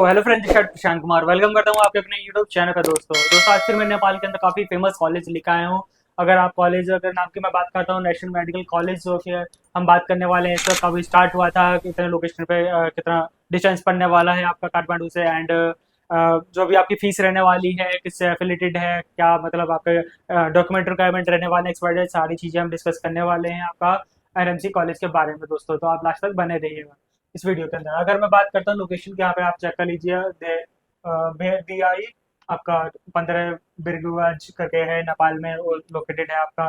तो hello friend, Prashant Kumar welcome करता हूँ आपके अपने यूट्यूब चैनल का। दोस्तों आज फिर मैं नेपाल के अंदर काफ़ी फेमस कॉलेज लेकर आया हूँ। अगर नाम की मैं बात करता हूँ, नेशनल मेडिकल कॉलेज जो कि हम बात करने वाले हैं, इसका कब स्टार्ट हुआ था, कितने लोकेशन पे कितना डिस्टेंस पड़ने वाला है आपका काठमांडू से, एंड जो भी आपकी फीस रहने वाली है, किससे एफिलेटेड है, क्या मतलब आपके डॉक्यूमेंट रिक्वायरमेंट रहने वाले हैं, एक्सपायर्ड, सारी चीज़ें हम डिस्कस करने वाले हैं आपका एनएमसी कॉलेज के बारे में। दोस्तों तो आप लास्ट तक बने रहिएगा इस वीडियो के अंदर। अगर मैं बात करता हूँ लोकेशन की, यहाँ पे आप चेक कर लीजिए, BI आपका 15 बिरगुज करके है, नेपाल में लोकेटेड है आपका।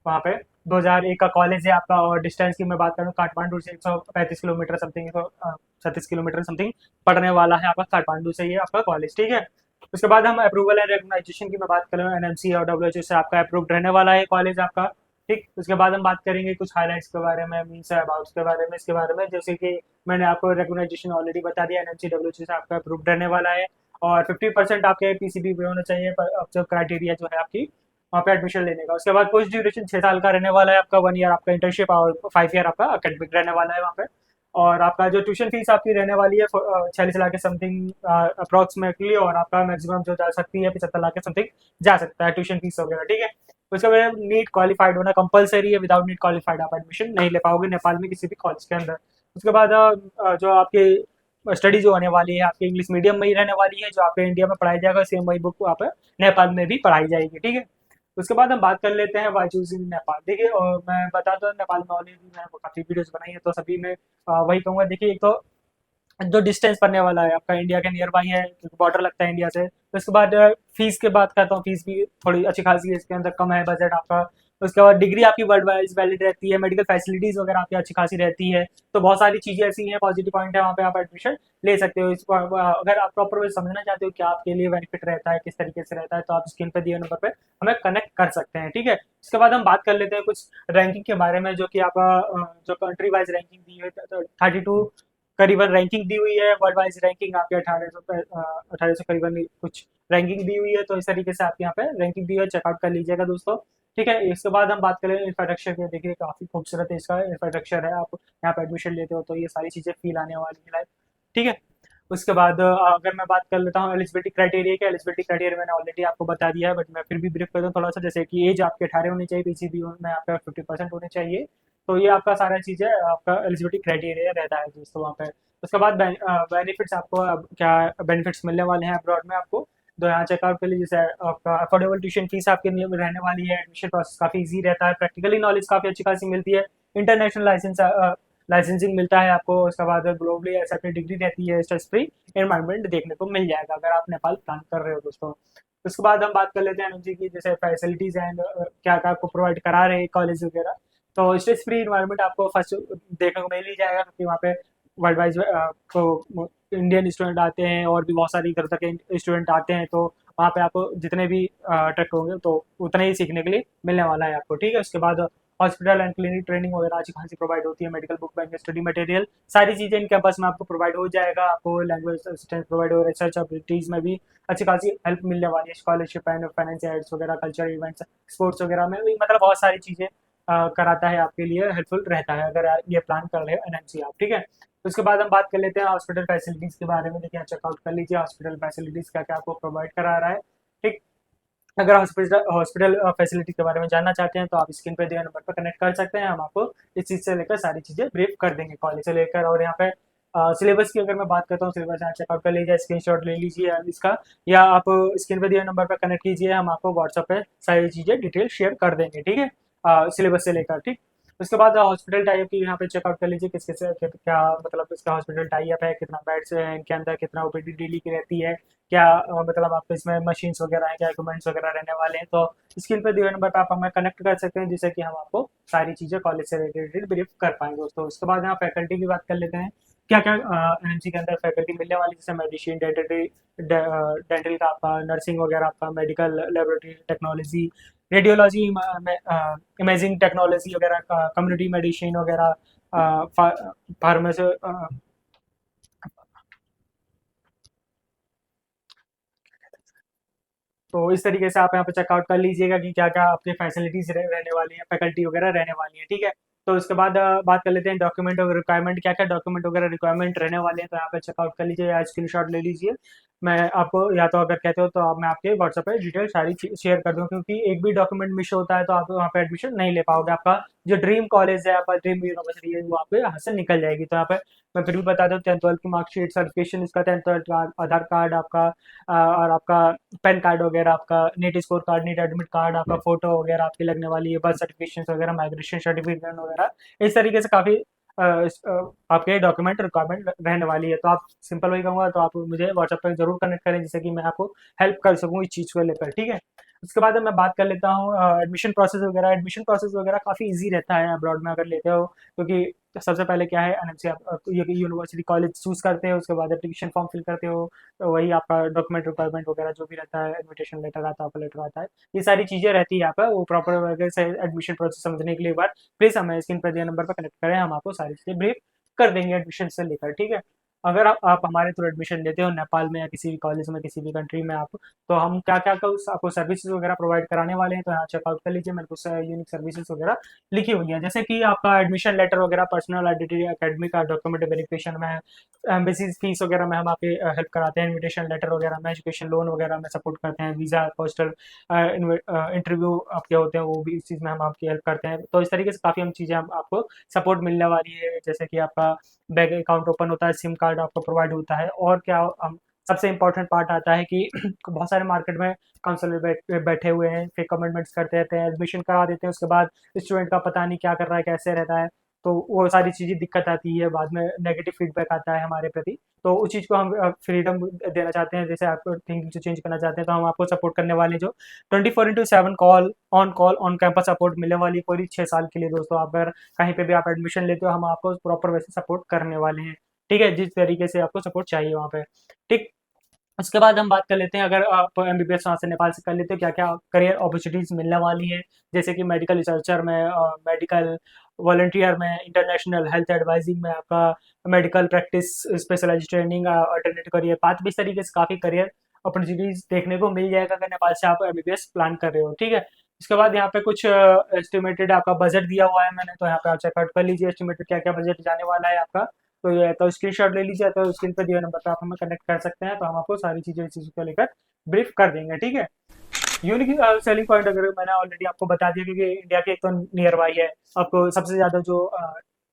वहाँ पे 2001 का कॉलेज है आपका। और डिस्टेंस की मैं बात करूँ, काठमांडू से 135 किलोमीटर समथिंग, 37 किलोमीटर समथिंग पड़ने वाला है आपका काठमांडू से ये आपका कॉलेज। ठीक है, उसके बाद हम अप्रूवल एंड रिकग्नाइजेशन की मैं बात करूँ, एनएमसी और WHO से आपका अप्रूव्ड रहने वाला है कॉलेज आपका। ठीक, उसके बाद हम बात करेंगे कुछ हाइलाइट्स के बारे में, मीन्स अबाउट्स के बारे में, इसके बारे में, जैसे कि मैंने आपको रिकग्नाइजेशन ऑलरेडी बता दिया, एनएमसी WHO से आपका अप्रूव्ड रहने वाला है। और 50% आपके PCB पे होना चाहिए, अब जो क्राइटेरिया जो है आपकी वहाँ पे एडमिशन लेने का। उसके बाद पोस्ट ड्यूरेशन 6 साल का रहने वाला है आपका, 1 ईयर आपका इंटर्नशिप और 5 ईयर आपका अकेडमिक रहने वाला है वहाँ पे। और आपका जो ट्यूशन फीस आपकी रहने वाली है 46 लाख के समथिंग अप्रोक्सीमेटली, और आपका मैक्सिमम जो जा सकती है 75 लाख के समथिंग जा सकता है ट्यूशन फीस वगैरह। ठीक है, उसके बाद नीट क्वालिफाइड होना कंपलसरी है, विदाउट नीट क्वालिफाइड आप एडमिशन नहीं ले पाओगे नेपाल में किसी भी कॉलेज के अंदर। उसके बाद जो आपकी स्टडी जो होने वाली है आपकी इंग्लिश मीडियम में ही रहने वाली है, जो आपके इंडिया में पढ़ाई जाएगा सेम वही बुक वहाँ पे नेपाल में भी पढ़ाई जाएगी। ठीक है, उसके बाद हम बात कर लेते हैं वाई चूजिंग नेपाल। देखिए, और मैं बता दूं, नेपाल में ऑलरेडी मैंने काफ़ी वीडियोस बनाई है, तो सभी में वही कहूँगा। देखिए, एक तो जो डिस्टेंस पड़ने वाला है आपका इंडिया के नियर बाई है, क्योंकि बॉर्डर लगता है इंडिया से। तो उसके बाद फीस की बात करता हूँ, फीस भी थोड़ी अच्छी खासी है, इसके अंदर कम है बजट आपका। उसके बाद डिग्री आपकी वर्ल्ड वाइज वैलिड रहती है, मेडिकल फैसिलिटीज वगैरह आपकी अच्छी खासी रहती है। तो बहुत सारी चीज़ें ऐसी हैं, पॉजिटिव पॉइंट है, वहाँ पे आप एडमिशन ले सकते हो। इसको अगर आप प्रॉपर वे समझना चाहते हो कि आपके लिए बेनिफिट रहता है, किस तरीके से रहता है, तो आप स्क्रीन पे दिए नंबर पे हमें कनेक्ट कर सकते हैं। ठीक है, उसके बाद हम बात कर लेते हैं कुछ रैंकिंग के बारे में, जो कि आपका जो कंट्री वाइज रैंकिंग दी है, 32 करीबन रैंकिंग दी हुई है। वर्ल्ड वाइज रैंकिंग आपके 1800 करीबन कुछ रैंकिंग दी हुई है। तो इस तरीके से आप यहाँ पे रैंकिंग दी हुई है, चेकआउट कर लीजिएगा दोस्तों। ठीक है, इसके बाद हम बात करें इंफ्रास्ट्रक्चर की। देखिए, काफ़ी खूबसूरत है इसका इंफ्रास्ट्रक्चर है। आप यहाँ पे एडमिशन लेते हो तो ये सारी चीज़ें फील आने वाली है लाइफ। ठीक है, उसके बाद अगर मैं बात कर लेता हूँ एलिजिबिलिटी क्राइटेरिया के, एलिजिबिलिटी क्राइटेरिया मैंने ऑलरेडी आपको बता दिया है, बट मैं फिर भी ब्रीफ कर दूँ थोड़ा सा। जैसे कि एज आपके 18 होनी चाहिए, PCB में आपका 50% होने चाहिए। तो ये आपका सारा चीज़ है, आपका एलिजिबिलिटी क्राइटेरिया रहता है दोस्तों वहाँ पे। उसके बाद बेनिफिट्स आपको अब क्या बेनिफिट्स मिलने वाले हैं अब्रॉड में आपको, तो यहाँ चेकआउट के लिए। जैसे आपका अफोर्डेबल ट्यूशन फीस आपके लिए रहने वाली है, एडमिशन प्रोसेस काफ़ी इजी रहता है, प्रैक्टिकली नॉलेज काफ़ी अच्छी खासी मिलती है, इंटरनेशनल लाइसेंसिंग मिलता है आपको। उसके बाद ग्लोबली एक्सेप्टेड डिग्री रहती है, स्ट्रेस फ्री एनवायरनमेंट देखने को मिल जाएगा अगर आप नेपाल प्लान कर रहे हो दोस्तों। उसके बाद हम बात कर लेते हैं एनर्जी की, जैसे फैसिलिटीज़ एंड क्या क्या आपको प्रोवाइड करा रहे हैं कॉलेज वगैरह। तो स्ट्रेस फ्री इन्वायरमेंट आपको फर्स्ट देखने को मिल ही जाएगा, क्योंकि वहाँ पे वर्ल्ड वाइज तो इंडियन स्टूडेंट आते हैं, और भी बहुत सारी इधर उधर के स्टूडेंट आते हैं। तो वहाँ पे आपको जितने भी ट्रक होंगे तो उतने ही सीखने के लिए मिलने वाला है आपको। ठीक है, उसके बाद हॉस्पिटल एंड क्लिनिक ट्रेनिंग वगैरह अच्छी खासी प्रोवाइड होती है, medical book bank, study material, सारी चीज़ें इन कैंपस में आपको प्रोवाइड हो जाएगा। आपको लैंग्वेज असिस्टेंस प्रोवाइड हो, रिसर्च एबिलिटीज़ में भी अच्छी खासी हेल्प मिलने वाली है, स्कॉलरशिप एंड फाइनेंस एड्स वगैरह, कल्चर इवेंट्स, स्पोर्ट्स वगैरह में भी, मतलब बहुत सारी चीज़ें कराता है, आपके लिए हेल्पफुल रहता है अगर ये प्लान कर रहे हो एनएमसी आप। ठीक है, उसके बाद हम बात कर लेते हैं हॉस्पिटल फैसिलिटीज़ के बारे में। देखिए, चेकआउट कर लीजिए हॉस्पिटल फैसिलिटीज़ क्या क्या आपको प्रोवाइड करा रहा है। ठीक, अगर हॉस्पिटल हॉस्पिटल फैसिलिटी के बारे में जानना चाहते हैं, तो आप स्क्रीन पे दिए नंबर पर कनेक्ट कर सकते हैं, हम आपको इस चीज़ से लेकर सारी चीज़ें ब्रीफ कर देंगे कॉलेज से लेकर। और यहाँ पे सिलेबस की अगर मैं बात करता हूँ, सिलेबस यहाँ चेकआउट कर लीजिए, स्क्रीनशॉट ले लीजिए इसका, या आप स्क्रीन पे दिए नंबर पर कनेक्ट कीजिए, हम आपको व्हाट्सएप पे सारी चीज़ें डिटेल शेयर कर देंगे। ठीक है, सिलेबस से लेकर। ठीक, उसके बाद हॉस्पिटल टाइप की यहाँ पे चेकआउट कर लीजिए, किस किस क्या मतलब इसका हॉस्पिटल टाइप है, कितना बेड्स है इनके अंदर, कितना OPD डेली की रहती है, क्या मतलब आपको इसमें मशीन्स वगैरह हैं, क्या इक्विपमेंट्स वगैरह रहने वाले हैं। तो स्क्रीन पर दिए नंबर पर आप हमें कनेक्ट कर सकते हैं, जिससे कि हम आपको सारी चीज़ें कॉलेज से रिलेटेड ब्रीफ कर पाएंगे दोस्तों। उसके बाद यहाँ फैकल्टी की बात कर लेते हैं, क्या क्या एनएमसी के अंदर फैकल्टी मिलने वाली, जैसे मेडिसिन, डेंटल का आपका, नर्सिंग वगैरह आपका, medical laboratory technology, radiology, imaging technology वगैरह का, कम्युनिटी मेडिसिन वगैरह, फार्मेसी। तो इस तरीके से आप यहाँ पे चेकआउट कर लीजिएगा कि क्या क्या आपकी फैसिलिटीज रहने वाली हैं, फैकल्टी वगैरह रहने वाली है। ठीक है, तो उसके बाद बात कर लेते हैं डॉक्यूमेंट वगैरह रिक्वायरमेंट, क्या क्या डॉक्यूमेंट वगैरह रिक्वायरमेंट रहने वाले हैं, तो यहाँ पे चेकआउट कर लीजिए या स्क्रीनशॉट ले लीजिए। मैं आपको, या तो अगर कहते हो तो आप, मैं आपके व्हाट्सएप पे डिटेल सारी शेयर कर दूँ, क्योंकि एक भी डॉक्यूमेंट मिस होता है तो आप वहाँ पे एडमिशन नहीं ले पाओगे। आपका जो ड्रीम कॉलेज है, आपका ड्रीम यूनिवर्सिटी है, वो आपके यहाँ से निकल जाएगी। तो यहाँ पे मैं फिर भी बता दूँ, 10th-12th की मार्कशीट, सर्टिफिकेशन, इसका 10th-12th का आधार कार्ड आपका, और आपका पैन कार्ड वगैरह, आपका NEET score card, NEET admit card, आपका फोटो वगैरह आपकी लगने वाली है, बर्थ सर्टिफिकेशन वगैरह, माइग्रेशन सर्टिफिकेट वगैरह, इस तरीके से काफ़ी आपके डॉक्यूमेंट रिक्वायरमेंट रहने वाली है। तो आप सिंपल वही कहूँगा, तो आप मुझे व्हाट्सएप पर जरूर कनेक्ट करें, जिससे कि मैं आपको हेल्प कर सकूँ इस चीज़ को लेकर, ठीक है। उसके बाद मैं बात कर लेता हूँ एडमिशन प्रोसेस वगैरह। एडमिशन प्रोसेस वगैरह काफ़ी इजी रहता है अब्रॉड में अगर लेते हो, क्योंकि सबसे पहले क्या है, एनएमसी आप यूनिवर्सिटी कॉलेज चूज करते हो, उसके बाद एप्लीकेशन फॉर्म फिल करते हो, तो वही आपका डॉक्यूमेंट रिक्वायरमेंट वगैरह जो भी रहता है, इन्विटेशन लेटर आता है, ऑफर लेटर आता है, ये सारी चीज़ें रहती है यहाँ पर। वो प्रॉपर वगैरह से एडमिशन प्रोसेस समझने के लिए एक बार प्लीज़ हमें स्क्रीन पर दिए नंबर पर कनेक्ट करें, हम आपको सारी चीज़ें ब्रीफ कर देंगे एडमिशन से लेकर, ठीक है। अगर आप हमारे थ्रू एडमिशन लेते हो नेपाल में या किसी भी कॉलेज में, किसी भी कंट्री में, आप, तो हम क्या क्या आपको सर्विसेज वगैरह प्रोवाइड कराने वाले हैं, तो यहाँ चेकआउट कर लीजिए। मेरे कुछ यूनिक सर्विसेज वगैरह लिखी हुई है, जैसे कि आपका एडमिशन लेटर वगैरह, पर्सनल आइडेंटिटी, एकेडमिक का डॉक्यूमेंट वेरिफिकेशन में, एम्बेसी फीस वगैरह में हम आपके हेल्प कराते हैं, इन्विटेशन लेटर वगैरह में, एजुकेशन लोन वगैरह में सपोर्ट करते हैं, वीज़ा, हॉस्टल, इंटरव्यू आपके होते हैं, वो भी इस चीज़ में हम आपकी हेल्प करते हैं। तो इस तरीके से काफ़ी हम चीज़ें हम आपको सपोर्ट मिलने वाली है, जैसे कि आपका बैंक अकाउंट ओपन होता है, सिम कार्ड आपको प्रोवाइड होता है, और क्या हम, सबसे इम्पोर्टेंट पार्ट आता है कि बहुत सारे मार्केट में काउंसलर बैठे हुए हैं, फेक कमेंटमेंट्स करते रहते हैं, एडमिशन करा देते हैं, उसके बाद स्टूडेंट का पता नहीं क्या कर रहा है, कैसे रहता है, तो वो सारी चीज़ें दिक्कत आती है, बाद में नेगेटिव फीडबैक आता है हमारे प्रति। तो उस चीज़ को हम फ्रीडम देना चाहते हैं, जैसे आप थिंकिंग से चेंज करना चाहते हैं, तो हम आपको सपोर्ट करने वाले हैं, जो 24/7 कॉल ऑन कैंपस सपोर्ट मिलने वाली है पूरी 6 साल के लिए दोस्तों। आप अगर कहीं पे भी आप एडमिशन लेते हो, हम आपको प्रॉपर वैसे सपोर्ट करने वाले हैं, ठीक है, जिस तरीके से आपको सपोर्ट चाहिए वहाँ पे, ठीक। उसके बाद हम बात कर लेते हैं, अगर आप एमबीबीएस वहाँ से नेपाल से कर लेते हो, क्या क्या करियर अपॉर्चुनिटीज़ मिलने वाली है, जैसे कि मेडिकल रिसर्चर में, मेडिकल वॉलंटियर में, इंटरनेशनल हेल्थ एडवाइजिंग में, आपका medical practice specialise training, alternative career path भी, इस तरीके से काफ़ी करियर अपॉर्चुनिटीज़ देखने को मिल जाएगा अगर नेपाल से आप एमबीबीएस प्लान कर रहे हो, ठीक है। उसके बाद यहाँ पे कुछ एस्टिमेटेड आपका बजट दिया हुआ है मैंने, तो यहाँ पे आप चेकआउट कर लीजिए एस्टिमेटेड क्या क्या बजट जाने वाला है आपका। तो ये तो स्क्रीनशॉट ले लीजिए, तो स्क्रीन पर दिए नंबर पर आप हमें कनेक्ट कर सकते हैं, तो हम आपको सारी चीज़ें इस चीज़ को लेकर ब्रीफ कर देंगे, ठीक है। यूनिक सेलिंग पॉइंट अगर मैंने ऑलरेडी आपको बता दिया, क्योंकि इंडिया के एक तो नियर बाई है, आपको सबसे ज़्यादा जो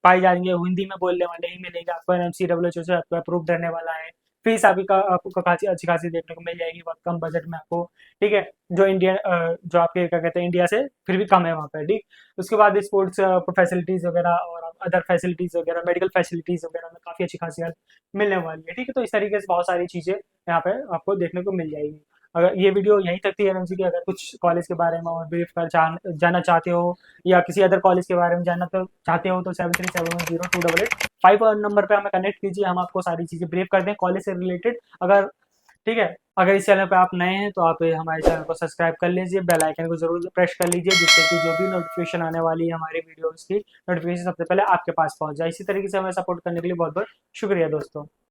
पाई जाएंगे वो हिंदी में बोलने वाले ही मिलेगा, आपको एनएमसी डब्ल्यूएचओ से आपको अप्रूव रहने वाला है। फीस आपको काफ़ी अच्छी खासी देखने को मिल जाएगी, बहुत कम बजट में आपको, ठीक है। जो इंडिया जो आपके क्या कहते हैं, इंडिया से फिर भी कम है वहाँ पर, ठीक। उसके बाद स्पोर्ट्स फैसिलिटीज़ वगैरह और अदर फैसिलिटीज़ वगैरह, मेडिकल फैसिलिटीज़ वगैरह में काफ़ी अच्छी खासी हेल्प मिलने वाली है, ठीक है। तो इस तरीके से बहुत सारी चीज़ें यहाँ पे आपको देखने को मिल जाएगी। अगर ये वीडियो यहीं तक थी एनएमसी की, अगर कुछ कॉलेज के बारे में और ब्रीफ कर जानना चाहते हो, या किसी अदर कॉलेज के बारे में जानना तो चाहते हो, तो 73710288 नंबर पे हमें कनेक्ट कीजिए, हम आपको सारी चीज़ें ब्रीफ कर दें कॉलेज से रिलेटेड। अगर, ठीक है, अगर इस चैनल पे आप नए हैं तो आप हमारे चैनल को सब्सक्राइब कर लीजिए, बेल आइकन को जरूर प्रेस कर लीजिए, जिससे कि जो भी नोटिफिकेशन आने वाली है हमारी वीडियोस की, नोटिफिकेशन सबसे पहले आपके पास पहुंच जाए। इसी तरीके से हमें सपोर्ट करने के लिए बहुत बहुत शुक्रिया दोस्तों।